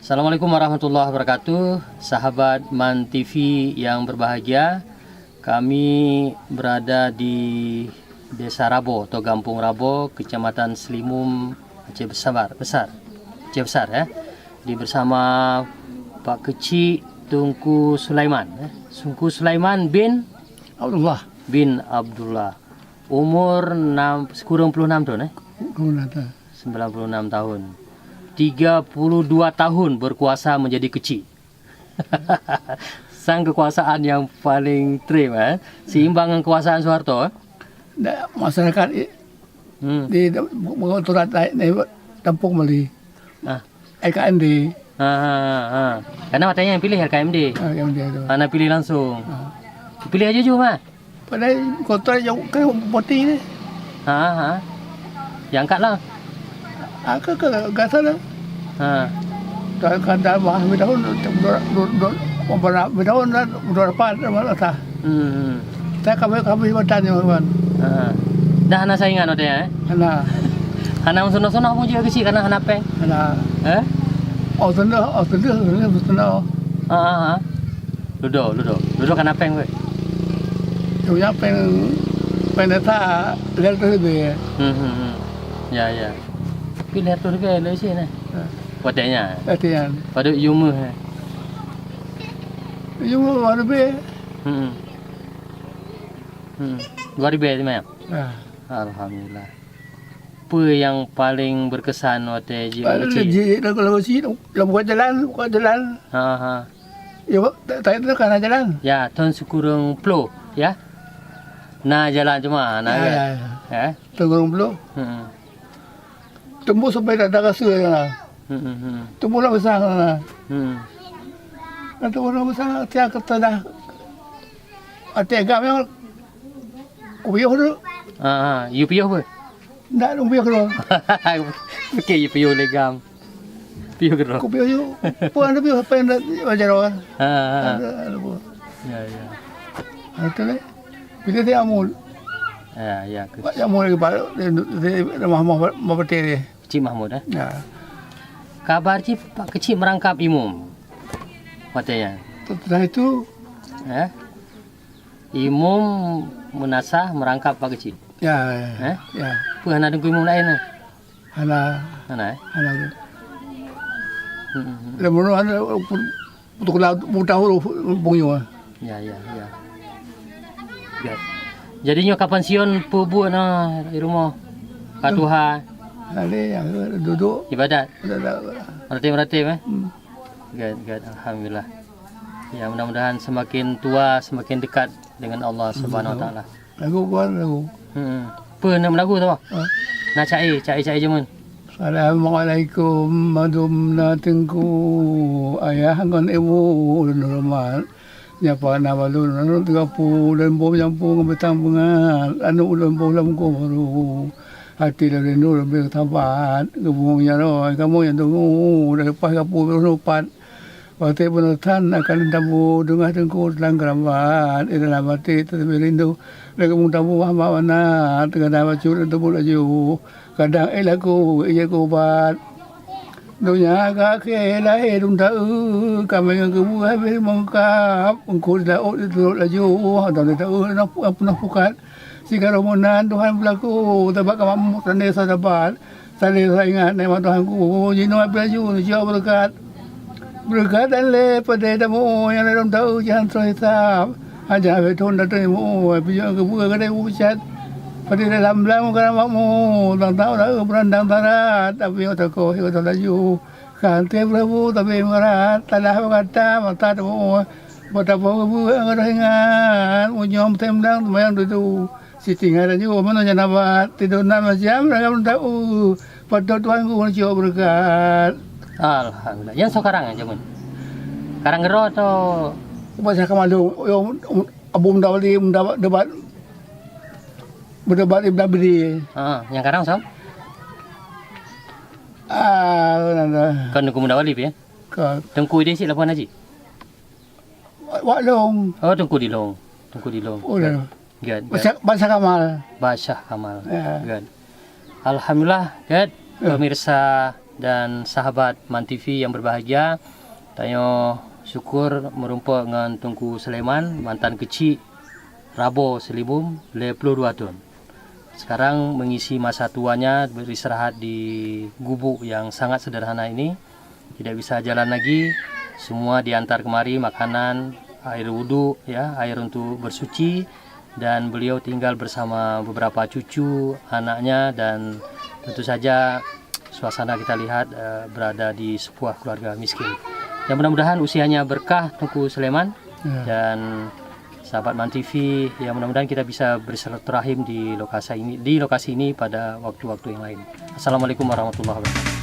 Assalamualaikum warahmatullahi wabarakatuh. Sahabat MAN TV yang berbahagia, kami berada di Desa Rabo atau Kampung Rabo, Kecamatan Selimum, Aceh Besar, Aceh Besar ya. Di bersama Pak Kecik Tunku Sulaiman, Tunku Sulaiman bin Abdullah. Umur 96 tahun 96 tahun. 32 tahun berkuasa menjadi kecil. Sang kekuasaan yang paling trim, seimbang dengan kekuasaan Soeharto. Masyarakat di pengaturan Tampung Mali, LKMD. Karena katanya yang pilih LKMD. Mana pilih langsung? Pilih aja juga, Pada kontrak yang ke poti ni. Yang angkat lah. Ke sana. Tak kata bah tahun berapa dah dapat malah. Kita kami badan yang kawan. Dah hana saingan ada hana sono-sono pun juga kecil karena hana peng. Sono. Ludo kena peng we. Tu yang peng data lihat tu dia. Ya. Pilih tu ke le sini. Padanya. Latihan. Pada Yuma. Yuma ada be. Luar biasa macam. Alhamdulillah. Apa yang paling berkesan waktu kecil? Kalau kecil, buat jalan. Ya, tak ada kan jalan. Ya, tuan sukurung plo, ya. Nah jalan cuma, ya. Tengurung plo. Tembus sampai tak ada rasa lah. Tembus lah besar lah. Tembus lah besar, tiap kata dah. Hati agak memang kupiuh tu. You piuh apa? Tak, kupiuh tu. Okey, you piuh legam. Piuh ke tu? Kupiuh tu. Puan tu piuh, apa yang dah baca orang. Ya. Itu ni. Bila dia amul. Ya. Pak amul lagi Pak. Dia Mahmud Petir dia. Kecik Mahmud Ya. Kabar cik Pak Kecik merangkap imam. Katanya. Setelah itu imam menasah merangkap Pak Kecik. Ya. Apa hana tunggu imam lain lah. Hana. Lemono hana untuk tahu punyo. Ya. Jadinya kapan sion buat di rumah Katuha. Ada yang duduk ibadat. Merati. Good. Alhamdulillah. Ya, mudah-mudahan semakin tua semakin dekat dengan Allah Subhanahu Wa Taala. Lagu. Apa nama lagu tu? Nak cai jemun. Assalamualaikum madumna tengku ayah ngon ibu normal. Nyapa nama lu nanu 30 dan bom nyampung betang bengal anu ulun bolam ko baru. Hati dah rindu lebih tabat kebungnya roy kamu yang tunggu dah lepas kapu berupat waktu penonton akan tabu dengar tengku dalam kerambat dalam hati tetapi rindu dah kamu tabu hamba mana tengah dah baca tabu laju kadang lagu ia kubat dunia kaki lahir unta kami yang kebu habis mengkap engkau dah itu laju atau dah tahu nak pukat jika romonan Tuhan berlaku, tabak kamu tanda sahabat, saya ingat nama Tuhanku, jino beraju, jauh berkat dan pada tamu yang dalam tahu jangan terhisap, ajar betul datang mu, pijuan kebuka kedai ucat, pada dalam belang kerana makmu, tak tahu dah berandang darat, tapi otak kau hidup laju, kanti berlaku tapi merat, talah berkata mata tamu, betapa kebuka kerana ingat, unyom temdang semayang tu. Si tinggal juga mana jangan dapat tidur nama jam mereka belum tahu pada Tuhanku mencoba berkat. Alhamdulillah. Yang sekarang aja mun. Karang gero atau Pasal kemalu yang abu berdebat di beli. Yang karang sam? Kan aku mendawali ya. Tengku dia si lapuan haji. Wak long. Tengku di long. Oh dah. Good. Basyah Kamal. Good. Alhamdulillah, good. Pemirsa dan sahabat Man TV yang berbahagia. Tayo syukur merumpuk dengan Tunku Sulaiman, mantan kecil Rabo Selimum, 52 tahun. Sekarang mengisi masa tuanya beristirahat di gubuk yang sangat sederhana ini. Tidak bisa jalan lagi, semua diantar kemari makanan, air wudhu, ya, air untuk bersuci, dan beliau tinggal bersama beberapa cucu, anaknya, dan tentu saja suasana kita lihat berada di sebuah keluarga miskin. Dan mudah-mudahan usianya berkah Tunku Sulaiman dan sahabat Man TV, ya mudah-mudahan kita bisa bersilaturahim di lokasi ini pada waktu-waktu yang lain. Assalamualaikum warahmatullahi wabarakatuh.